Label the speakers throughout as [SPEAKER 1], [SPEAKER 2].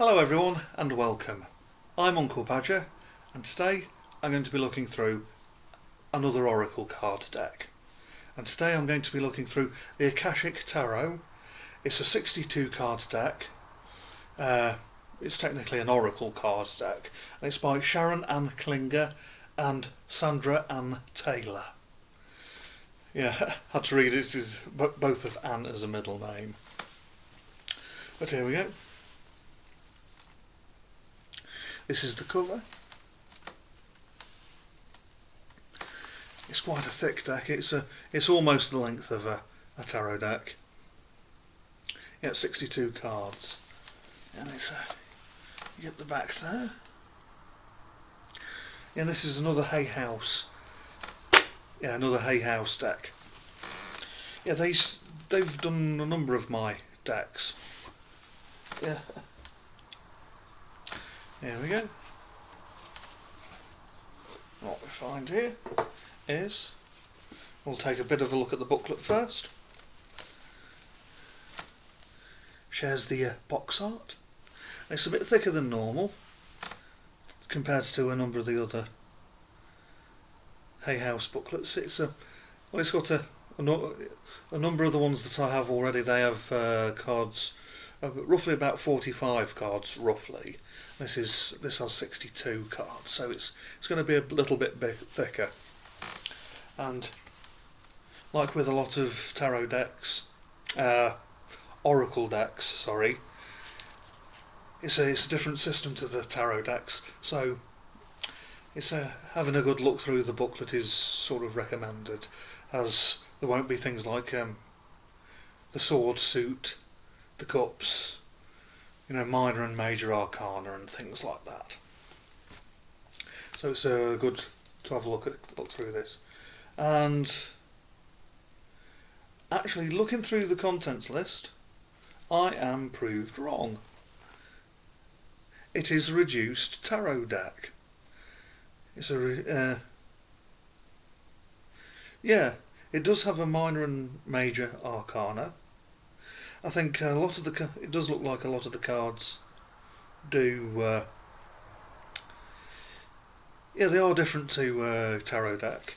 [SPEAKER 1] Hello everyone and welcome. I'm Uncle Badger and today I'm going to be looking through another Oracle card deck. And today I'm going to be looking through the Akashic Tarot. It's a 62 cards deck. It's technically an Oracle cards deck and it's by Sharon Klingler and Sandra Taylor. Yeah, had to read it. This is both of Anne as a middle name. But here we go. This is the cover. It's quite a thick deck. It's almost the length of a tarot deck. Yeah, 62 cards. And it's you get the back there. And this is another Hay House. Yeah, another Hay House deck. Yeah, they've done a number of my decks. Yeah. Here we go. What we find here is, we'll take a bit of a look at the booklet first. Shares the box art. It's a bit thicker than normal compared to a number of the other Hay House booklets. It's got a number of the ones that I have already. They have cards, roughly about 45 cards, roughly. This has 62 cards, so it's going to be a little bit thicker. And like with a lot of tarot decks, Oracle decks, sorry, it's a different system to the tarot decks. So it's having a good look through the booklet is sort of recommended, as there won't be things like the sword suit, the cups, minor and major arcana and things like that. So it's good to have a look through this. And actually, looking through the contents list, I am proved wrong. It is a reduced tarot deck. It's yeah, it does have a minor and major arcana. I think it does look like a lot of the cards do. Yeah, they are different to tarot deck,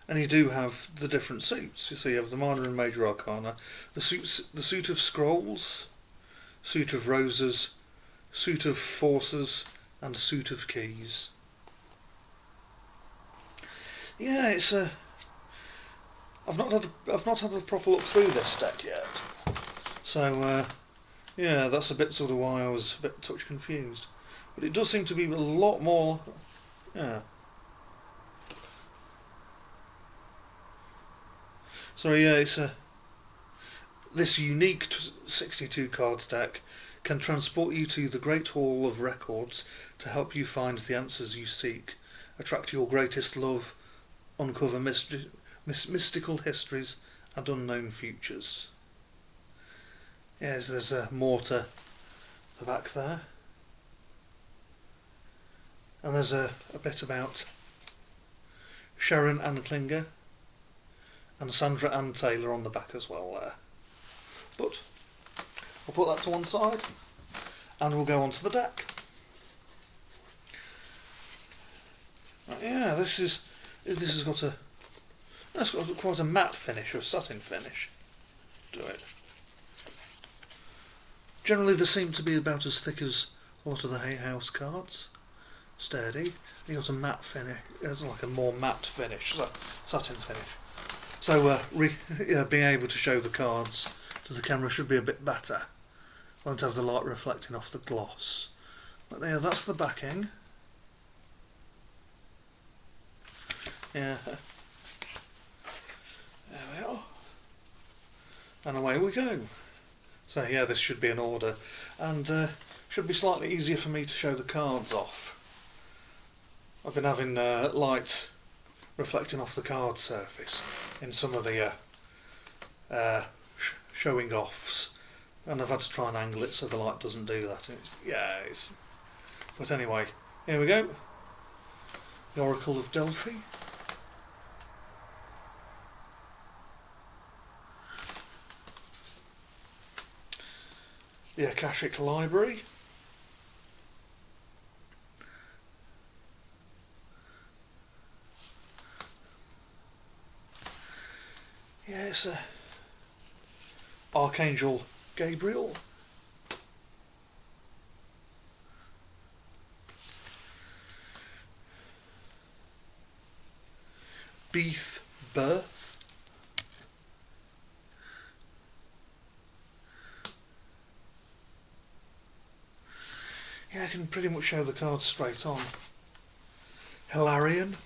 [SPEAKER 1] and you do have the different suits. So you have the minor and major arcana, the suit of scrolls, suit of roses, suit of forces, and suit of keys. Yeah, it's a. I've not had a proper look through this deck yet, so yeah, that's a bit sort of why I was a bit touch confused. But it does seem to be a lot more. Yeah. So yeah, it's this unique 62 cards deck can transport you to the Great Hall of Records to help you find the answers you seek, attract your greatest love, uncover mystical histories and unknown futures. Yes, there's more to the back there. And there's a bit about Sharon Klingler and Sandra Taylor on the back as well there. But I'll put that to one side and we'll go on to the deck. Yeah, this has got quite a matte finish, or satin finish to it. Generally they seem to be about as thick as a lot of the Hay House cards. Sturdy. You got a matte finish, it's like a more matte finish, satin finish. So being able to show the cards to the camera should be a bit better. Won't have the light reflecting off the gloss. But yeah, that's the backing. Yeah. There we are. And away we go. So yeah, this should be an order, and should be slightly easier for me to show the cards off. I've been having light reflecting off the card surface in some of the showing offs, and I've had to try and angle it so the light doesn't do that. But anyway, here we go. The Oracle of Delphi. the Akashic Library. Yeah, it's Archangel Gabriel. Beef Birth. Yeah, I can pretty much show the cards straight on. Hilarion.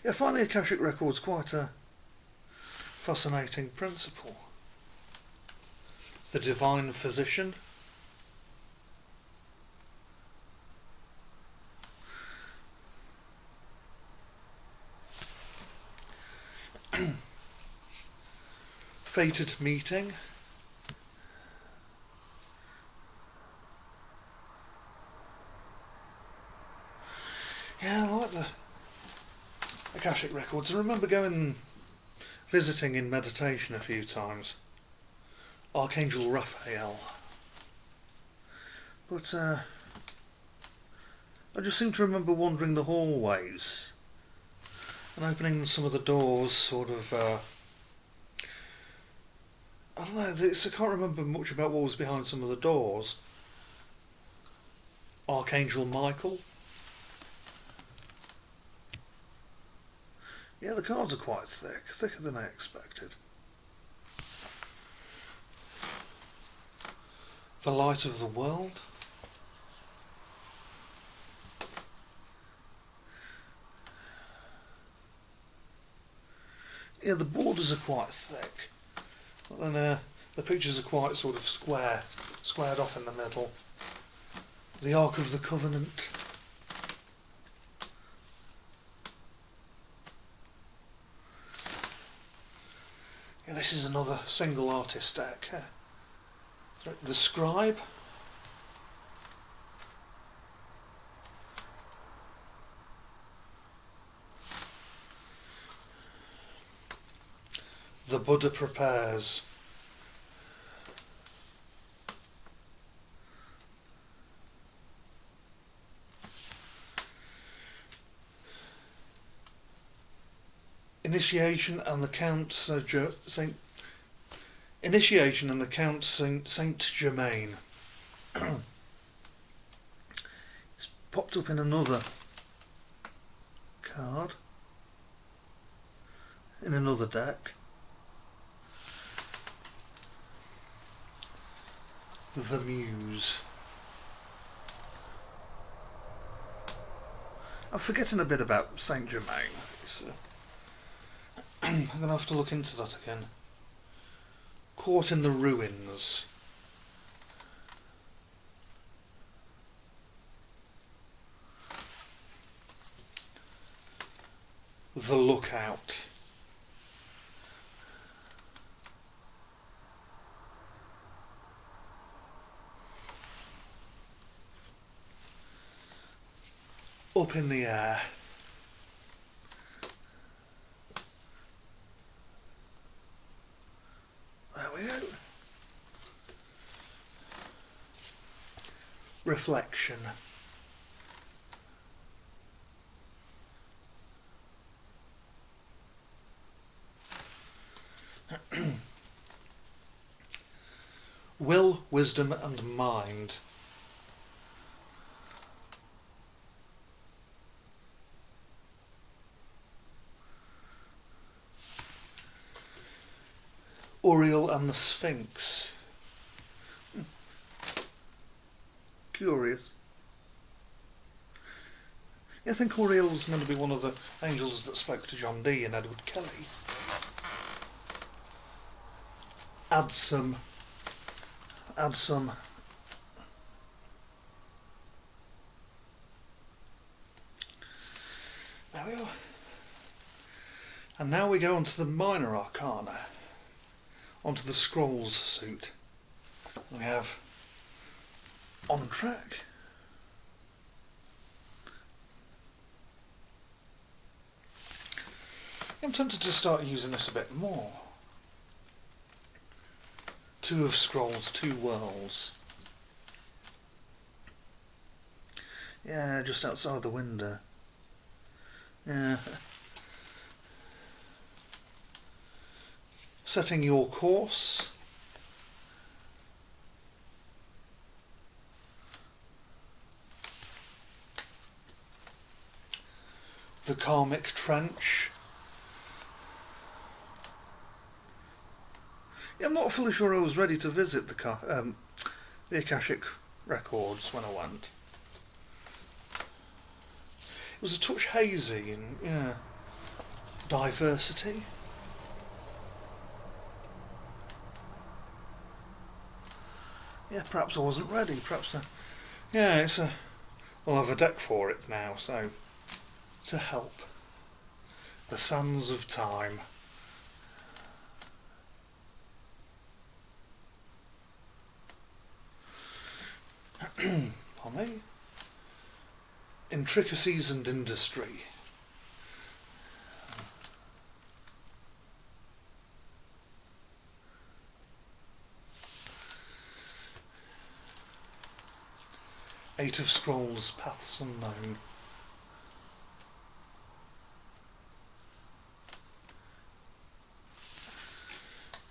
[SPEAKER 1] Yeah, I find the Akashic Records quite a fascinating principle. The Divine Physician. Fated Meeting. Yeah, I like the Akashic Records. I remember visiting in meditation a few times. Archangel Raphael. But I just seem to remember wandering the hallways and opening some of the doors, sort of, I don't know, I can't remember much about what was behind some of the doors. Archangel Michael. Yeah, the cards are quite thick, thicker than I expected. The Light of the World. Yeah, the borders are quite thick, but then the pictures are quite sort of squared off in the middle. The Ark of the Covenant. Yeah, this is another single artist deck. The Scribe. The Buddha Prepares. Initiation and the Count Initiation and the Count Saint Germain. It's popped up in another card in another deck. The Muse. I'm forgetting a bit about Saint Germain. I'm going to have to look into that again. Caught in the Ruins. The Lookout. Up in the Air. There we go. Reflection. Will, Wisdom and Mind. Uriel and the Sphinx. Curious. Yeah, I think Uriel's meant to be one of the angels that spoke to John Dee and Edward Kelly. Add some. There we are. And now we go on to the minor arcana. Onto the scrolls suit. We have On Track. I'm tempted to start using this a bit more. Two of Scrolls, two worlds. Yeah, just outside the window. Yeah. Setting your course. The karmic trench. Yeah, I'm not fully sure I was ready to visit the Akashic records when I went. It was a touch hazy and, yeah, diversity. Yeah, perhaps I wasn't ready. Perhaps, yeah, we'll have a deck for it now, so to help. The sands of time. Pardon me. Intricacies and industry. Eight of Scrolls, paths unknown.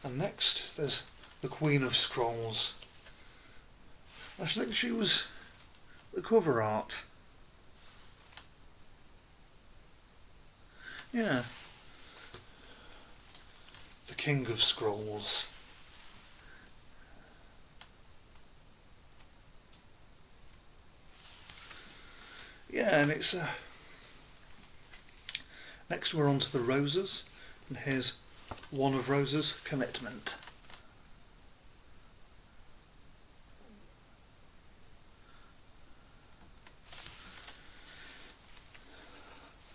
[SPEAKER 1] And next there's the Queen of Scrolls. I think she was the cover art. Yeah. The King of Scrolls. Yeah, and it's next we're on to the roses, and here's one of roses, commitment.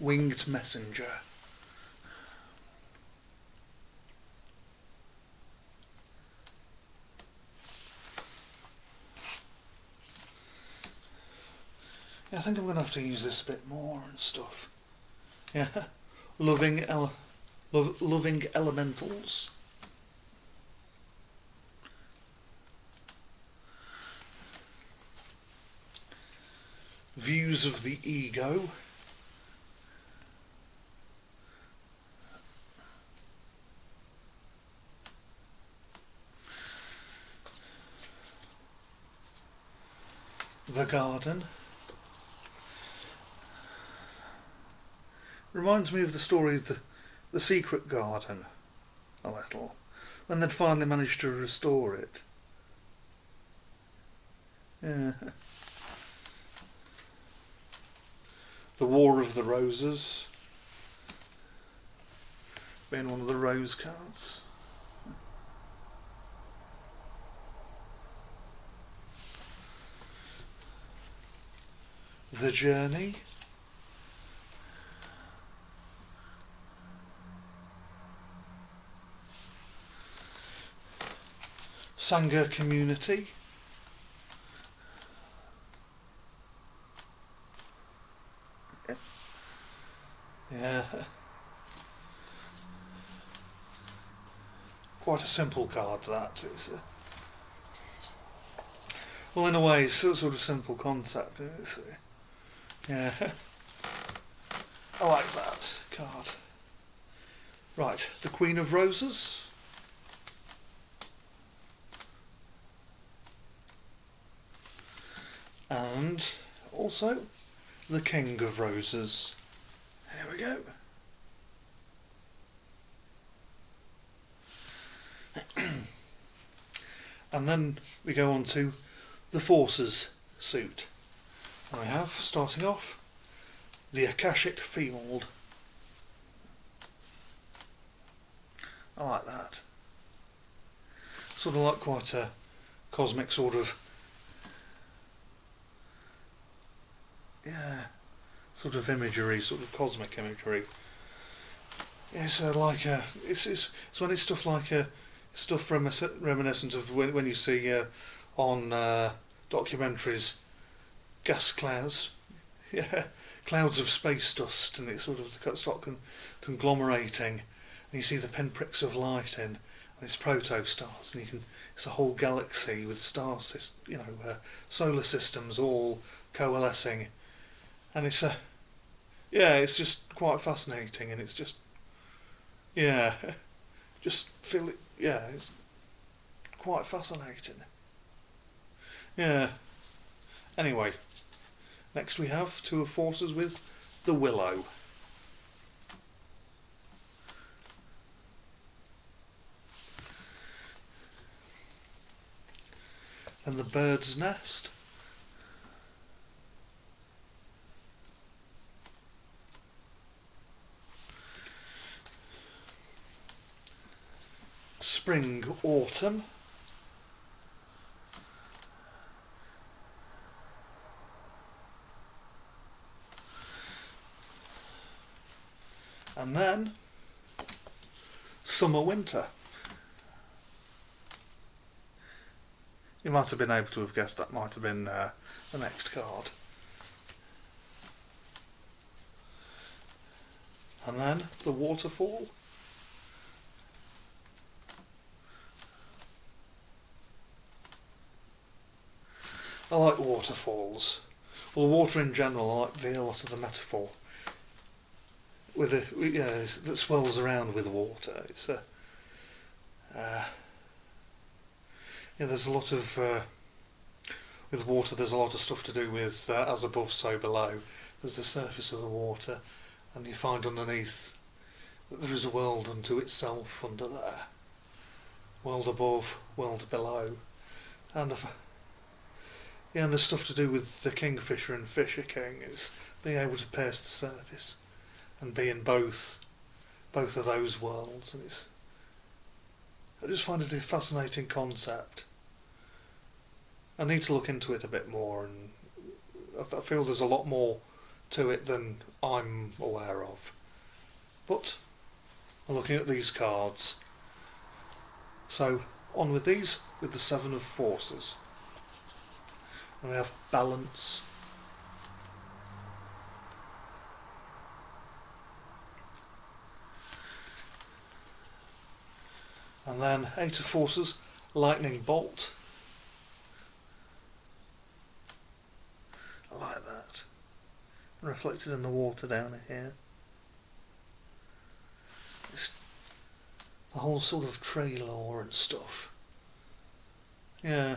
[SPEAKER 1] Winged messenger. Yeah, I think I'm going to have to use this a bit more and stuff. Yeah, loving elementals. Views of the ego. The garden. Reminds me of the story of the secret garden, a little, when they'd finally managed to restore it. Yeah. The War of the Roses, being one of the rose cards. The Journey. Sangha Community. Yeah. Quite a simple card, that. It's well, in a way, it's a sort of simple concept. Yeah. I like that card. Right, the Queen of Roses. And also the King of Roses. Here we go. And then we go on to the Forces suit. And we have, starting off, the Akashic Field. I like that. Sort of like quite a cosmic sort of, yeah, sort of imagery, sort of cosmic imagery. It's like it's when it's stuff like stuff reminiscent of when you see on documentaries, gas clouds, yeah, clouds of space dust, and it sort of start conglomerating, and you see the pinpricks of light in, and it's proto-stars, and it's a whole galaxy with stars, solar systems all coalescing, and it's just quite fascinating, and it's just feel it. Yeah, it's quite fascinating. Yeah. Anyway, next we have Two of Forces with the Willow. And the Bird's Nest. Spring, Autumn. And then Summer, Winter. You might have been able to have guessed that might have been the next card. And then the Waterfall. I like waterfalls. Well, water in general, I like a lot of the metaphor with that swells around with water. It's there's a lot of with water. There's a lot of stuff to do with as above, so below. There's the surface of the water, and you find underneath that there is a world unto itself under there. World above, world below, and and there's stuff to do with the Kingfisher and Fisher King. It's being able to pierce the surface and be in both of those worlds, and I just find it a fascinating concept. I need to look into it a bit more, and I feel there's a lot more to it than I'm aware of. But I'm looking at these cards. So on with these, with the Seven of Forces. And we have Balance. And then Eight of Forces, Lightning Bolt. I like that. Reflected in the water down here. It's the whole sort of tree lore and stuff. Yeah.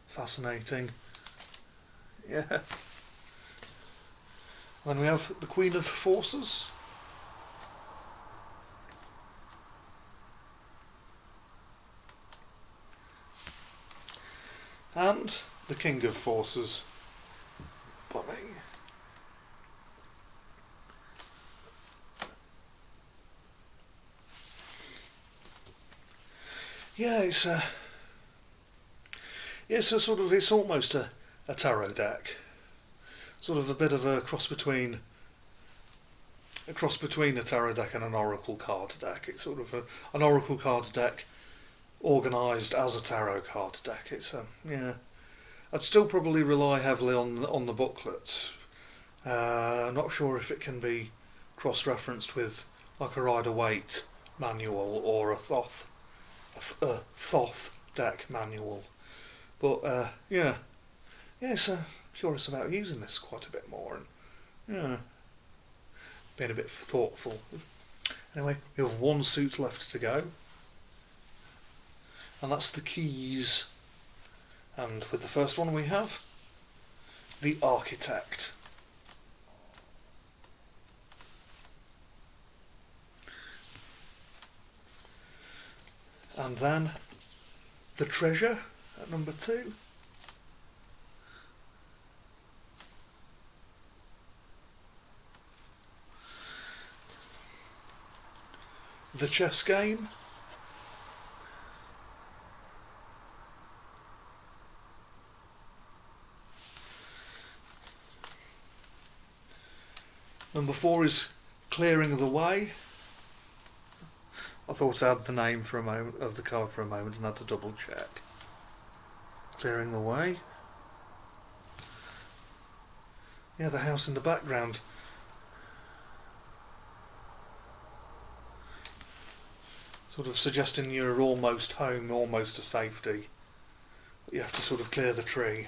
[SPEAKER 1] Fascinating. Yeah. And then we have the Queen of Forces. And the King of Forces. Bummy. Yeah, it's it's almost a tarot deck. Sort of a bit of a cross between a tarot deck and an oracle card deck. It's sort of an oracle card deck organised as a tarot card deck. It's I'd still probably rely heavily on the booklet. Not sure if it can be cross-referenced with like a Rider-Waite manual or a Thoth deck manual. But curious about using this quite a bit more, and being a bit thoughtful. Anyway, we have one suit left to go, and that's the Keys. And with the first one we have the Architect. And then the Treasure at number 2. The Chess Game. Number 4 is Clearing the Way. I thought I had the name for a moment of the card for a moment and had to double check. Clearing the Way. Yeah, the house in the background. sort of suggesting you're almost home, almost to safety. But you have to sort of clear the tree.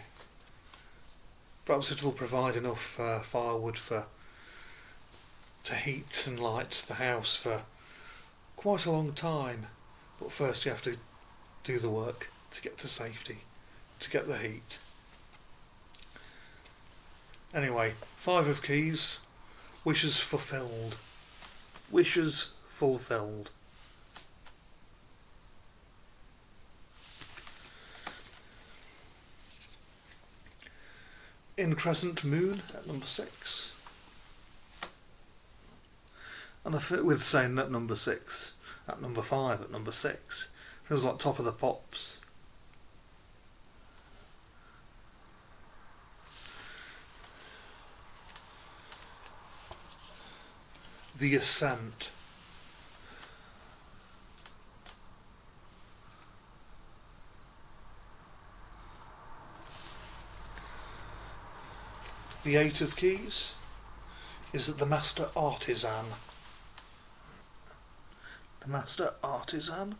[SPEAKER 1] Perhaps it will provide enough firewood to heat and light the house for quite a long time. But first you have to do the work to get to safety, to get the heat. Anyway, 5 of keys, wishes fulfilled. Wishes fulfilled. INCRESCENT moon at number 6. And I feel with saying that number 6, at number 5, at number 6, feels like top of the pops. The ascent. The 8 of keys is the master artisan. The master artisan.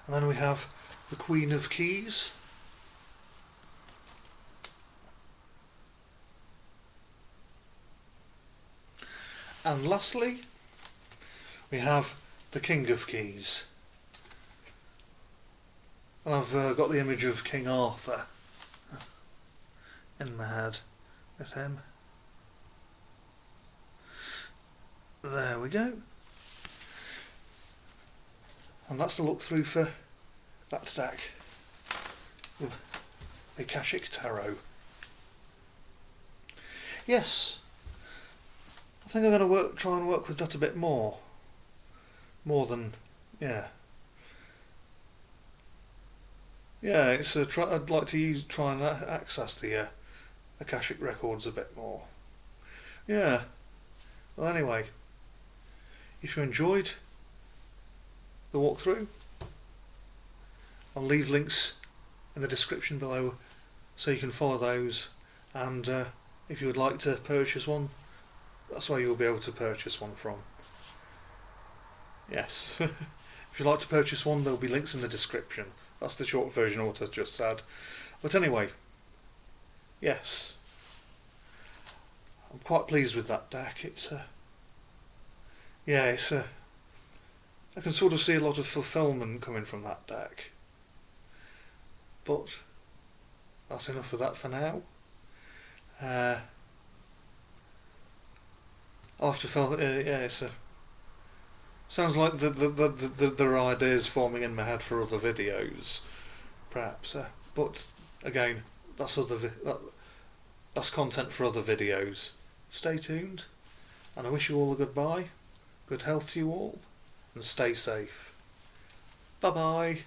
[SPEAKER 1] And then we have the Queen of Keys. And lastly, we have the King of Keys. And I've got the image of King Arthur in my head with him. There we go. And that's the look through for that deck with the Akashic Tarot. Yes, I think I'm going to try and work with that a bit more. More than, yeah. Yeah, it's I'd like to try and access the Akashic records a bit more. Yeah. Well, anyway, if you enjoyed the walkthrough, I'll leave links in the description below so you can follow those, and if you would like to purchase one, that's where you'll be able to purchase one from. Yes. If you'd like to purchase one, there'll be links in the description. That's the short version of what I just said. But anyway, yes, I'm quite pleased with that deck. I can sort of see a lot of fulfillment coming from that deck. But that's enough of that for now. I'll have to feel. Yeah, sounds like there are ideas forming in my head for other videos, perhaps. But again, that's content for other videos. Stay tuned, and I wish you all a goodbye. Good health to you all, and stay safe. Bye bye.